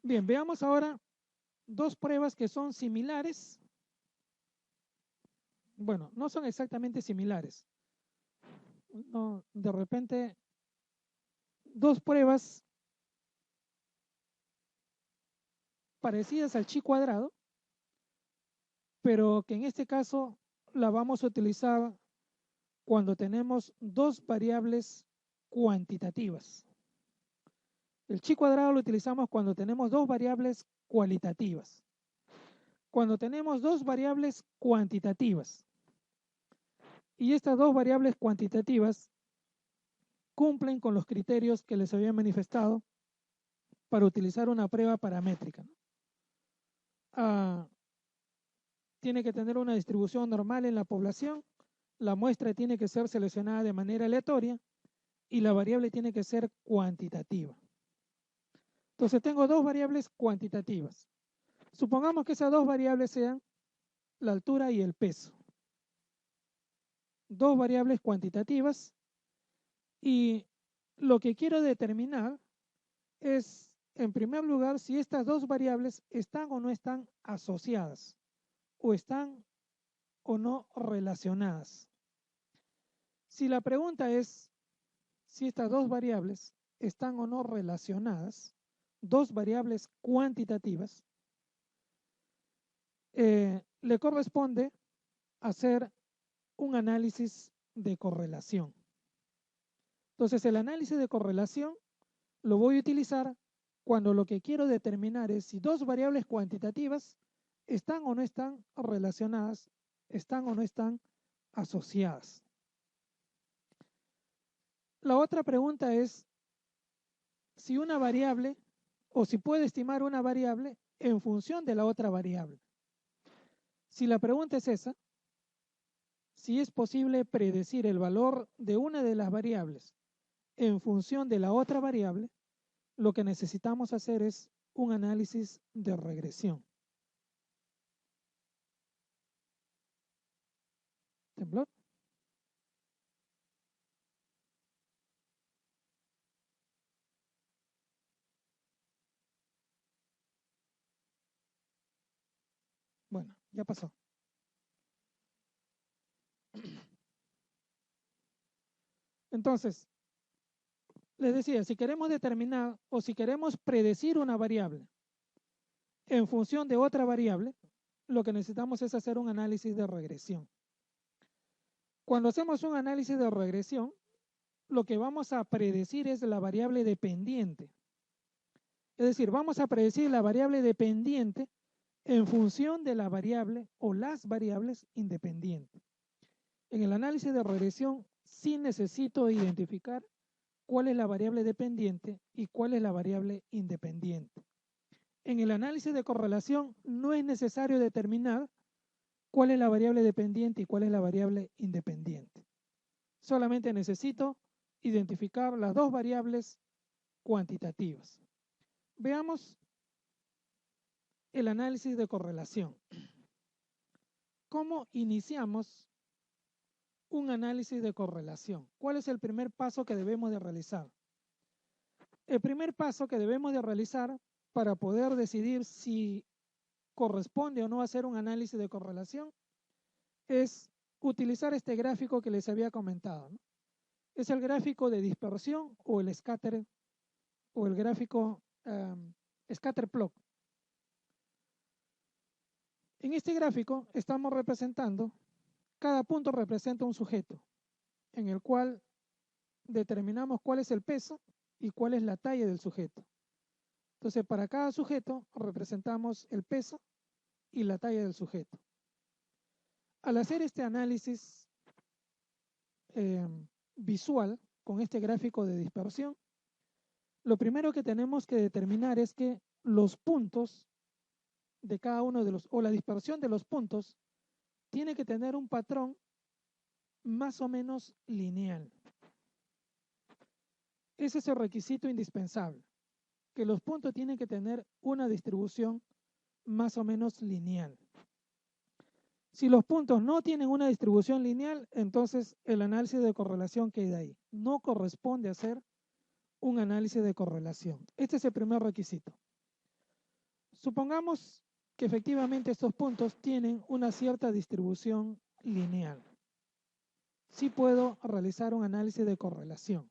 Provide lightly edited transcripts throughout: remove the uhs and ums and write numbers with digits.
Bien, veamos ahora dos pruebas que son similares. Bueno, no son exactamente similares. No, de repente, dos pruebas parecidas al chi cuadrado, pero que en este caso la vamos a utilizar cuando tenemos dos variables cuantitativas. El chi cuadrado lo utilizamos cuando tenemos dos variables cualitativas. Cuando tenemos dos variables cuantitativas y estas dos variables cuantitativas cumplen con los criterios que les había manifestado para utilizar una prueba paramétrica. Tiene que tener una distribución normal en la población, la muestra tiene que ser seleccionada de manera aleatoria y la variable tiene que ser cuantitativa. Entonces tengo dos variables cuantitativas. Supongamos que esas dos variables sean la altura y el peso. Dos variables cuantitativas y lo que quiero determinar es, en primer lugar, si estas dos variables están o no están asociadas o están o no relacionadas. Si la pregunta es si estas dos variables están o no relacionadas, dos variables cuantitativas, le corresponde hacer un análisis de correlación. Entonces, el análisis de correlación lo voy a utilizar cuando lo que quiero determinar es si dos variables cuantitativas están o no están relacionadas, están o no están asociadas. La otra pregunta es si una variable o si puedo estimar una variable en función de la otra variable. Si la pregunta es esa, si es posible predecir el valor de una de las variables en función de la otra variable, lo que necesitamos hacer es un análisis de regresión. ¿Temblor? Bueno, ya pasó. Entonces, les decía, si queremos determinar o si queremos predecir una variable en función de otra variable, lo que necesitamos es hacer un análisis de regresión. Cuando hacemos un análisis de regresión, lo que vamos a predecir es la variable dependiente. Es decir, vamos a predecir la variable dependiente en función de la variable o las variables independientes. En el análisis de regresión sí necesito identificar cuál es la variable dependiente y cuál es la variable independiente. En el análisis de correlación no es necesario determinar cuál es la variable dependiente y cuál es la variable independiente. Solamente necesito identificar las dos variables cuantitativas. Veamos el análisis de correlación. ¿Cómo iniciamos un análisis de correlación? ¿Cuál es el primer paso que debemos de realizar? El primer paso que debemos de realizar para poder decidir si corresponde o no hacer un análisis de correlación es utilizar este gráfico que les había comentado, ¿no? Es el gráfico de dispersión o el scatter o el gráfico scatter plot. En este gráfico estamos representando, cada punto representa un sujeto en el cual determinamos cuál es el peso y cuál es la talla del sujeto. Entonces, para cada sujeto representamos el peso y la talla del sujeto. Al hacer este análisis visual con este gráfico de dispersión, lo primero que tenemos que determinar es que los puntos de cada uno de los, o la dispersión de los puntos, tiene que tener un patrón más o menos lineal. Ese es el requisito indispensable, que los puntos tienen que tener una distribución más o menos lineal. Si los puntos no tienen una distribución lineal, entonces el análisis de correlación queda ahí. No corresponde hacer un análisis de correlación. Este es el primer requisito. Supongamos que efectivamente estos puntos tienen una cierta distribución lineal. Sí puedo realizar un análisis de correlación.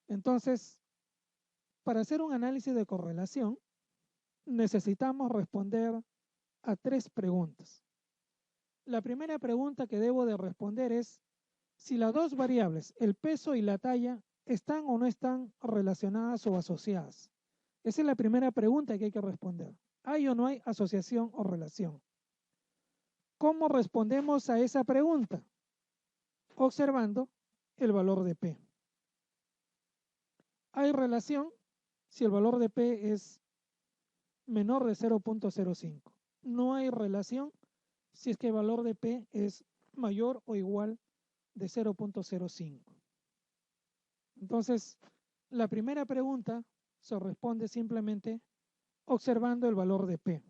Entonces, para hacer un análisis de correlación, necesitamos responder a 3 preguntas. La primera pregunta que debo de responder es si las 2 variables, el peso y la talla, están o no están relacionadas o asociadas. Esa es la primera pregunta que hay que responder. ¿Hay o no hay asociación o relación? ¿Cómo respondemos a esa pregunta? Observando el valor de P. ¿Hay relación si el valor de P es menor de 0.05? No hay relación si es que el valor de P es mayor o igual de 0.05. Entonces, la primera pregunta se responde simplemente observando el valor de P.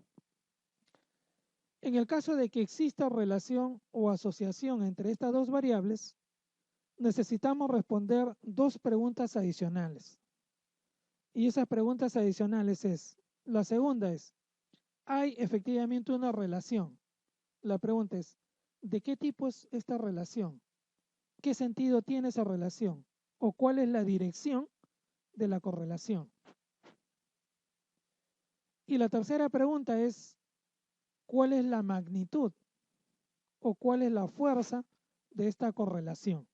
En el caso de que exista relación o asociación entre estas 2 variables, necesitamos responder 2 preguntas adicionales. Y esas preguntas adicionales la segunda es, ¿hay efectivamente una relación? La pregunta es, ¿de qué tipo es esta relación? ¿Qué sentido tiene esa relación? ¿O cuál es la dirección de la correlación? Y la tercera pregunta es, ¿cuál es la magnitud o cuál es la fuerza de esta correlación?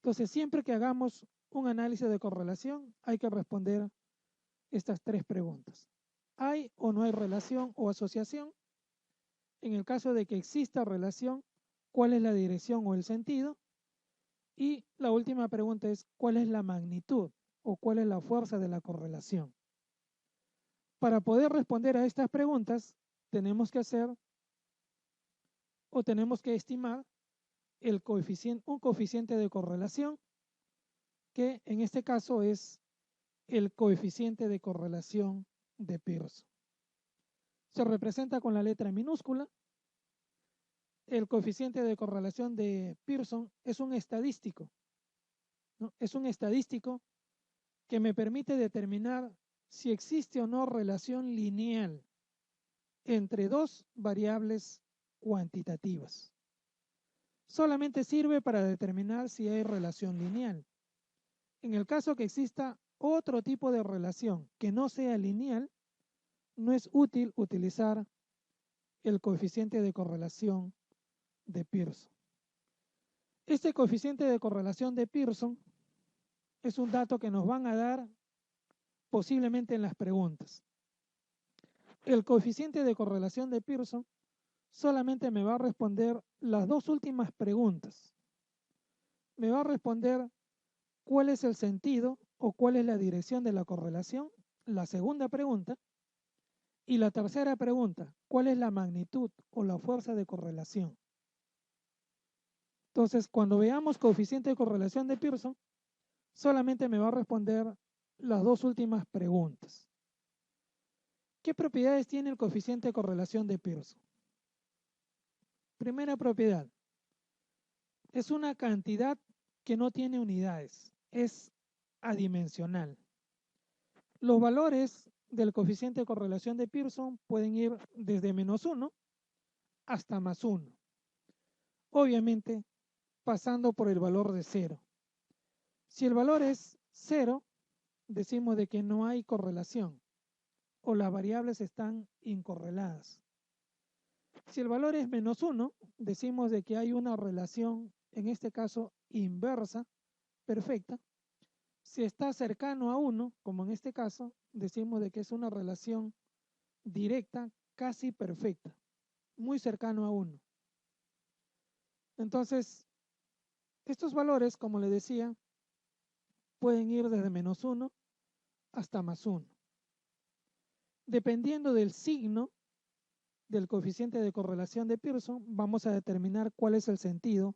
Entonces, siempre que hagamos un análisis de correlación, hay que responder estas 3 preguntas. ¿Hay o no hay relación o asociación? En el caso de que exista relación, ¿cuál es la dirección o el sentido? Y la última pregunta es, ¿cuál es la magnitud o cuál es la fuerza de la correlación? Para poder responder a estas preguntas, tenemos que hacer o tenemos que estimar un coeficiente de correlación, que en este caso es el coeficiente de correlación de Pearson. Se representa con la letra minúscula. El coeficiente de correlación de Pearson es un estadístico, ¿no? Es un estadístico que me permite determinar si existe o no relación lineal entre 2 variables cuantitativas. Solamente sirve para determinar si hay relación lineal. En el caso que exista otro tipo de relación que no sea lineal, no es útil utilizar el coeficiente de correlación de Pearson. Este coeficiente de correlación de Pearson es un dato que nos van a dar posiblemente en las preguntas. El coeficiente de correlación de Pearson solamente me va a responder las 2 últimas preguntas. Me va a responder cuál es el sentido o cuál es la dirección de la correlación, la segunda pregunta, y la tercera pregunta, cuál es la magnitud o la fuerza de correlación. Entonces, cuando veamos coeficiente de correlación de Pearson, solamente me va a responder las 2 últimas preguntas. ¿Qué propiedades tiene el coeficiente de correlación de Pearson? Primera propiedad, es una cantidad que no tiene unidades, es adimensional. Los valores del coeficiente de correlación de Pearson pueden ir desde -1 hasta +1. Obviamente, pasando por el valor de 0. Si el valor es 0, decimos de que no hay correlación o las variables están incorreladas. Si el valor es -1, decimos de que hay una relación, en este caso inversa, perfecta. Si está cercano a 1, como en este caso, decimos de que es una relación directa, casi perfecta, muy cercano a 1. Entonces, estos valores, como le decía, pueden ir desde -1 hasta +1. Dependiendo del signo del coeficiente de correlación de Pearson, vamos a determinar cuál es el sentido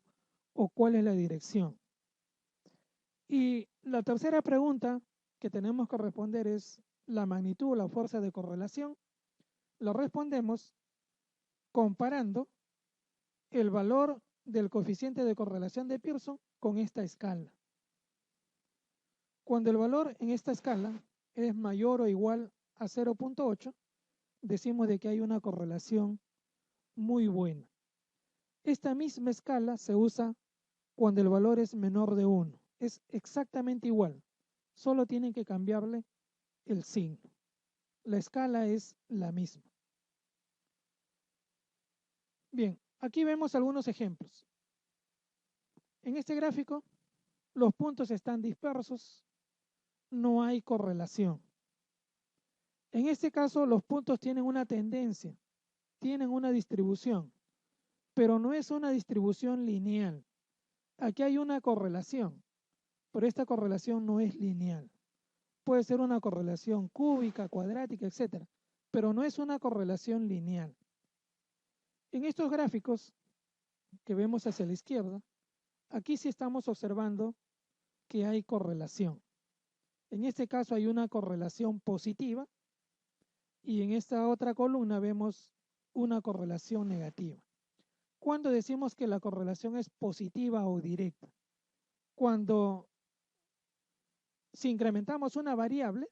o cuál es la dirección. Y la tercera pregunta que tenemos que responder es la magnitud o la fuerza de correlación. Lo respondemos comparando el valor del coeficiente de correlación de Pearson con esta escala. Cuando el valor en esta escala es mayor o igual a 0.8, decimos de que hay una correlación muy buena. Esta misma escala se usa cuando el valor es menor de 1. Es exactamente igual, solo tienen que cambiarle el signo. La escala es la misma. Bien, aquí vemos algunos ejemplos. En este gráfico, los puntos están dispersos, no hay correlación. En este caso, los puntos tienen una tendencia, tienen una distribución, pero no es una distribución lineal. Aquí hay una correlación, pero esta correlación no es lineal. Puede ser una correlación cúbica, cuadrática, etc., pero no es una correlación lineal. En estos gráficos que vemos hacia la izquierda, aquí sí estamos observando que hay correlación. En este caso hay una correlación positiva y en esta otra columna vemos una correlación negativa. ¿Cuándo decimos que la correlación es positiva o directa? Cuando si incrementamos una variable,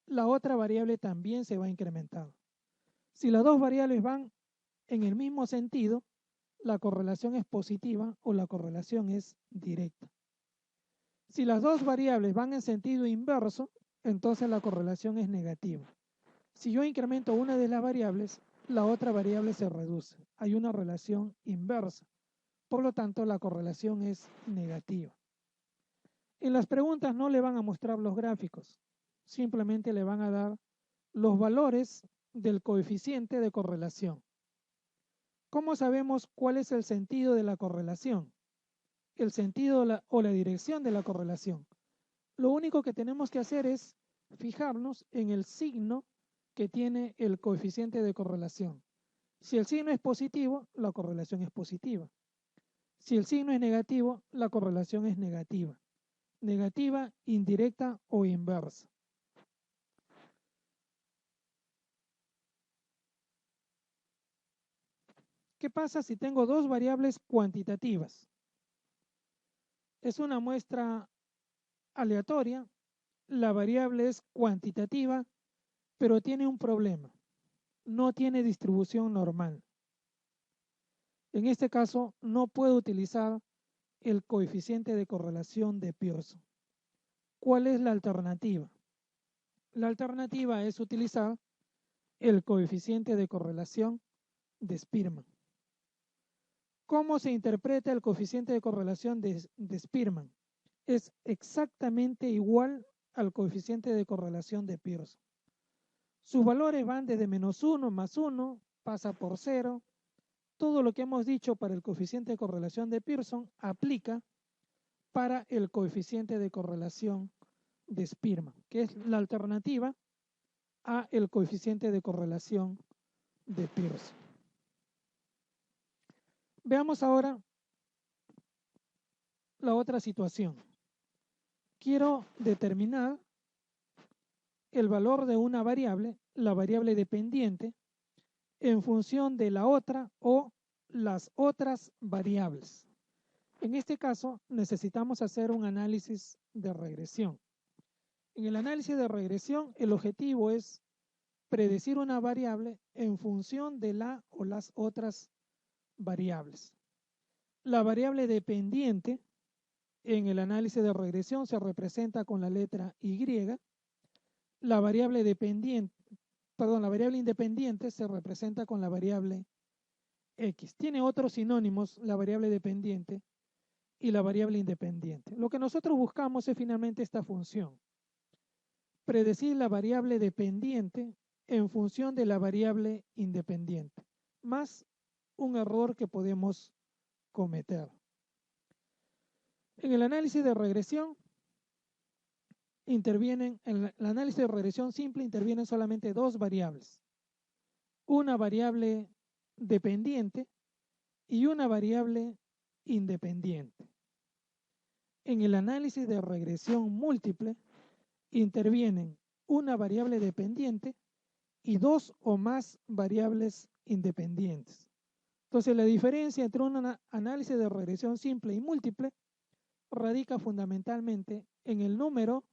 la otra variable también se va a incrementar. Si las dos variables van en el mismo sentido, la correlación es positiva o la correlación es directa. Si las dos variables van en sentido inverso, entonces la correlación es negativa. Si yo incremento una de las variables, la otra variable se reduce. Hay una relación inversa. Por lo tanto, la correlación es negativa. En las preguntas no le van a mostrar los gráficos, simplemente le van a dar los valores del coeficiente de correlación. ¿Cómo sabemos cuál es el sentido de la correlación? El sentido o la dirección de la correlación. Lo único que tenemos que hacer es fijarnos en el signo que tiene el coeficiente de correlación. Si el signo es positivo, la correlación es positiva. Si el signo es negativo, la correlación es negativa. Negativa, indirecta o inversa. ¿Qué pasa si tengo dos variables cuantitativas? Es una muestra aleatoria, la variable es cuantitativa, pero tiene un problema. No tiene distribución normal. En este caso, no puedo utilizar el coeficiente de correlación de Pearson. ¿Cuál es la alternativa? La alternativa es utilizar el coeficiente de correlación de Spearman. ¿Cómo se interpreta el coeficiente de correlación de Spearman? Es exactamente igual al coeficiente de correlación de Pearson. Sus valores van desde -1, +1, pasa por 0. Todo lo que hemos dicho para el coeficiente de correlación de Pearson aplica para el coeficiente de correlación de Spearman, que es la alternativa a el coeficiente de correlación de Pearson. Veamos ahora la otra situación. Quiero determinar el valor de una variable, la variable dependiente, en función de la otra o las otras variables. En este caso, necesitamos hacer un análisis de regresión. En el análisis de regresión, el objetivo es predecir una variable en función de la o las otras variables. La variable dependiente en el análisis de regresión se representa con la letra Y. La variable independiente se representa con la variable X. Tiene otros sinónimos la variable dependiente y la variable independiente. Lo que nosotros buscamos es finalmente esta función. Predecir la variable dependiente en función de la variable independiente, más un error que podemos cometer. En el análisis de regresión en el análisis de regresión simple intervienen solamente dos variables. Una variable dependiente y una variable independiente. En el análisis de regresión múltiple intervienen una variable dependiente y dos o más variables independientes. Entonces, la diferencia entre un análisis de regresión simple y múltiple radica fundamentalmente en el número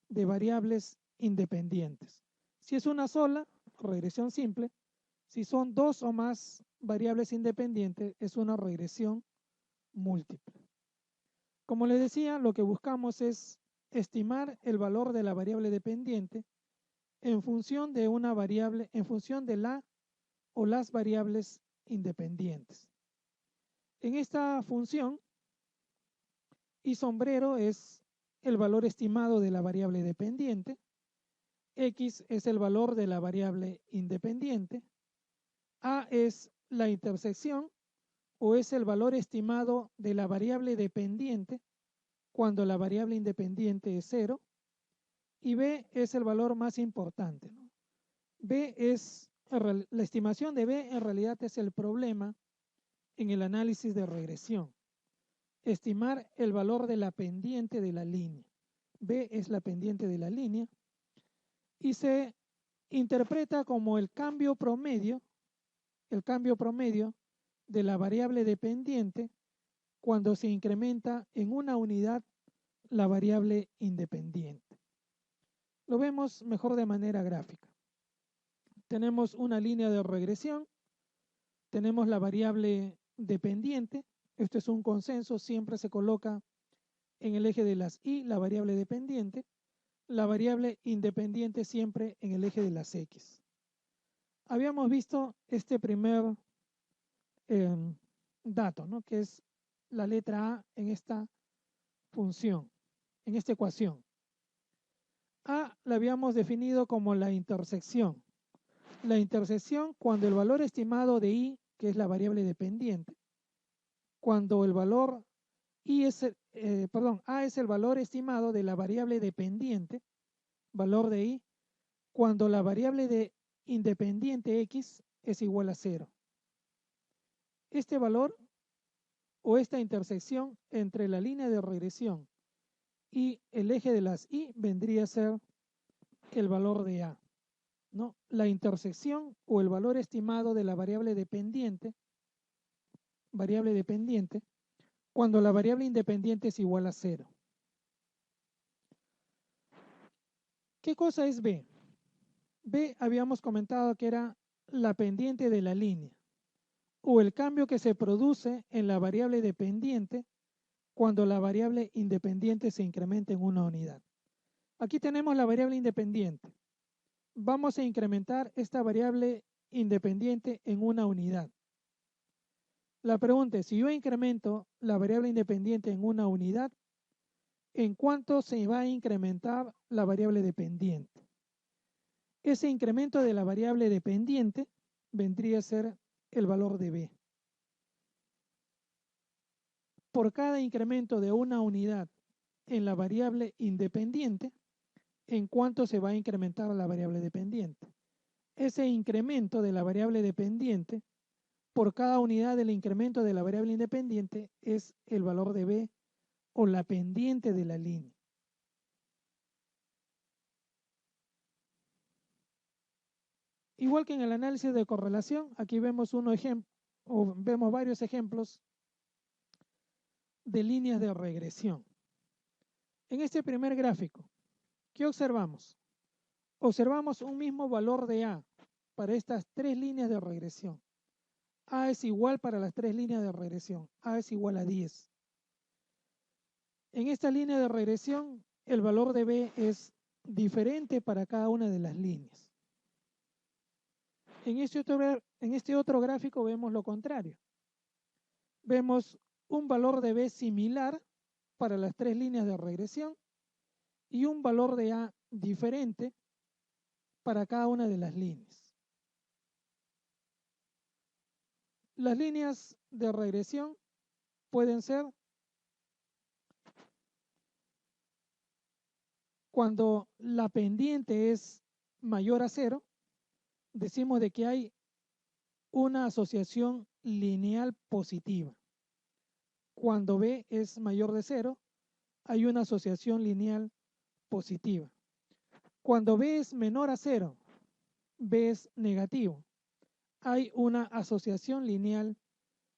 de variables independientes. Si es una sola, regresión simple. Si son dos o más variables independientes, es una regresión múltiple. Como les decía, lo que buscamos es estimar el valor de la variable dependiente en función de una variable, en función de la o las variables independientes. En esta función, y sombrero es el valor estimado de la variable dependiente, X es el valor de la variable independiente, A es la intersección o es el valor estimado de la variable dependiente cuando la variable independiente es 0, y B es el valor más importante, ¿no? B es, la estimación de B en realidad es el problema en el análisis de regresión. Estimar el valor de la pendiente de la línea. B es la pendiente de la línea y se interpreta como el cambio promedio de la variable dependiente cuando se incrementa en una unidad la variable independiente. Lo vemos mejor de manera gráfica. Tenemos una línea de regresión, tenemos la variable dependiente, esto es un consenso, siempre se coloca en el eje de las y la variable dependiente, la variable independiente siempre en el eje de las x. Habíamos visto este primer dato, ¿no? Que es la letra A en esta función, en esta ecuación. A la habíamos definido como la intersección. La intersección cuando el valor estimado de I, que es la variable dependiente, cuando el valor I es, A es el valor estimado de la variable dependiente, valor de I, cuando la variable de independiente X es igual a 0. Este valor o esta intersección entre la línea de regresión y el eje de las Y vendría a ser el valor de A, ¿no? La intersección o el valor estimado de la variable dependiente, cuando la variable independiente es igual a 0. ¿Qué cosa es B? B habíamos comentado que era la pendiente de la línea o el cambio que se produce en la variable dependiente cuando la variable independiente se incrementa en una unidad. Aquí tenemos la variable independiente. Vamos a incrementar esta variable independiente en una unidad. La pregunta es, si yo incremento la variable independiente en una unidad, ¿en cuánto se va a incrementar la variable dependiente? Ese incremento de la variable dependiente vendría a ser el valor de B. Por cada incremento de una unidad en la variable independiente, ¿en cuánto se va a incrementar la variable dependiente? Ese incremento de la variable dependiente por cada unidad del incremento de la variable independiente es el valor de B o la pendiente de la línea. Igual que en el análisis de correlación, aquí vemos vemos varios ejemplos de líneas de regresión. En este primer gráfico, ¿qué observamos? Observamos un mismo valor de A para estas tres líneas de regresión. A es igual para las tres líneas de regresión. A es igual a 10. En esta línea de regresión, el valor de B es diferente para cada una de las líneas. En este otro gráfico vemos lo contrario. Vemos un valor de B similar para las tres líneas de regresión y un valor de A diferente para cada una de las líneas. Las líneas de regresión pueden ser cuando la pendiente es mayor a 0, decimos de que hay una asociación lineal positiva. Cuando B es mayor de 0, hay una asociación lineal positiva. Cuando B es menor a 0, B es negativo, hay una asociación lineal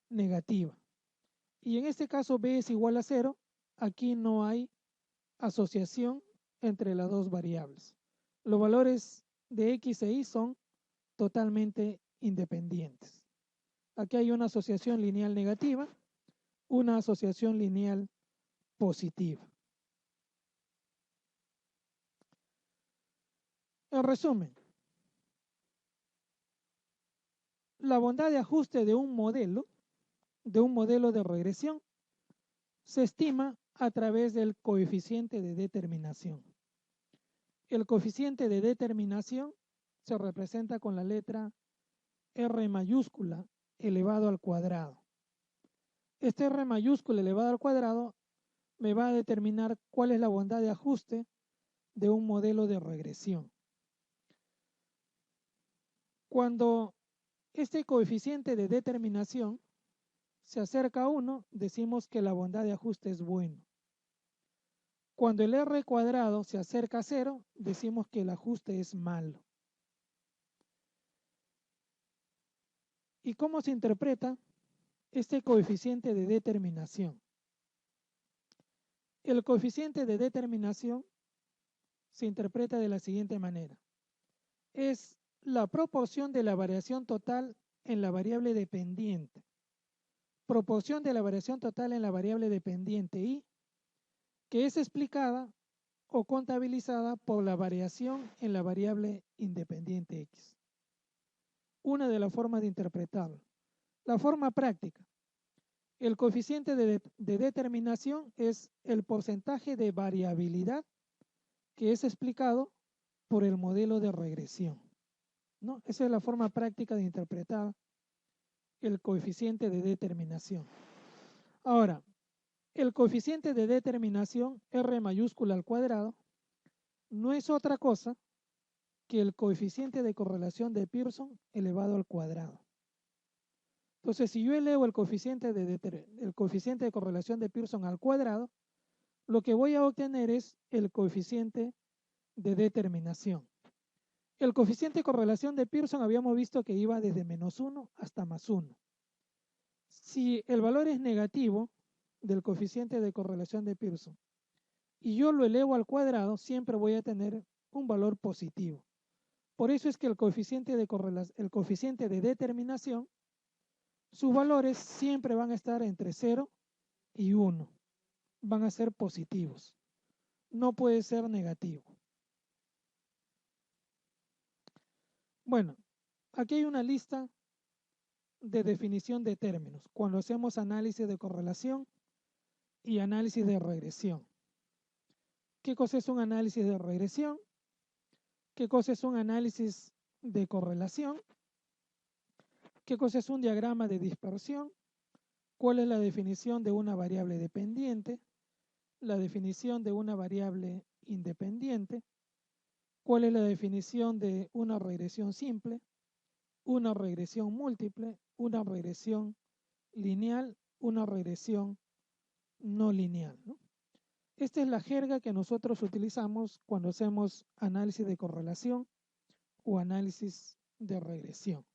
negativa. Y en este caso B es igual a 0, aquí no hay asociación entre las dos variables. Los valores de X e Y son totalmente independientes. Aquí hay una asociación lineal negativa, una asociación lineal positiva. En resumen, la bondad de ajuste de un modelo de regresión, se estima a través del coeficiente de determinación. El coeficiente de determinación se representa con la letra R mayúscula elevado al cuadrado. Este R mayúscula elevado al cuadrado me va a determinar cuál es la bondad de ajuste de un modelo de regresión. Cuando este coeficiente de determinación se acerca a 1, decimos que la bondad de ajuste es bueno. Cuando el R cuadrado se acerca a 0, decimos que el ajuste es malo. ¿Y cómo se interpreta este coeficiente de determinación? El coeficiente de determinación se interpreta de la siguiente manera. Es la proporción de la variación total en la variable dependiente. Proporción de la variación total en la variable dependiente Y, que es explicada o contabilizada por la variación en la variable independiente X. Una de las formas de interpretarlo. La forma práctica. El coeficiente de determinación es el porcentaje de variabilidad que es explicado por el modelo de regresión, ¿no? Esa es la forma práctica de interpretar el coeficiente de determinación. Ahora, el coeficiente de determinación, R mayúscula al cuadrado, no es otra cosa que el coeficiente de correlación de Pearson elevado al cuadrado. Entonces, si yo elevo el coeficiente de correlación de Pearson al cuadrado, lo que voy a obtener es el coeficiente de determinación. El coeficiente de correlación de Pearson habíamos visto que iba desde -1 hasta +1. Si el valor es negativo del coeficiente de correlación de Pearson y yo lo elevo al cuadrado, siempre voy a tener un valor positivo. Por eso es que el coeficiente de determinación, sus valores siempre van a estar entre 0 y 1. Van a ser positivos. No puede ser negativo. Bueno, aquí hay una lista de definición de términos cuando hacemos análisis de correlación y análisis de regresión. ¿Qué cosa es un análisis de regresión? ¿Qué cosa es un análisis de correlación? ¿Qué cosa es un diagrama de dispersión? ¿Cuál es la definición de una variable dependiente? La definición de una variable independiente. ¿Cuál es la definición de una regresión simple? Una regresión múltiple, una regresión lineal, una regresión no lineal, ¿no? Esta es la jerga que nosotros utilizamos cuando hacemos análisis de correlación o análisis de regresión.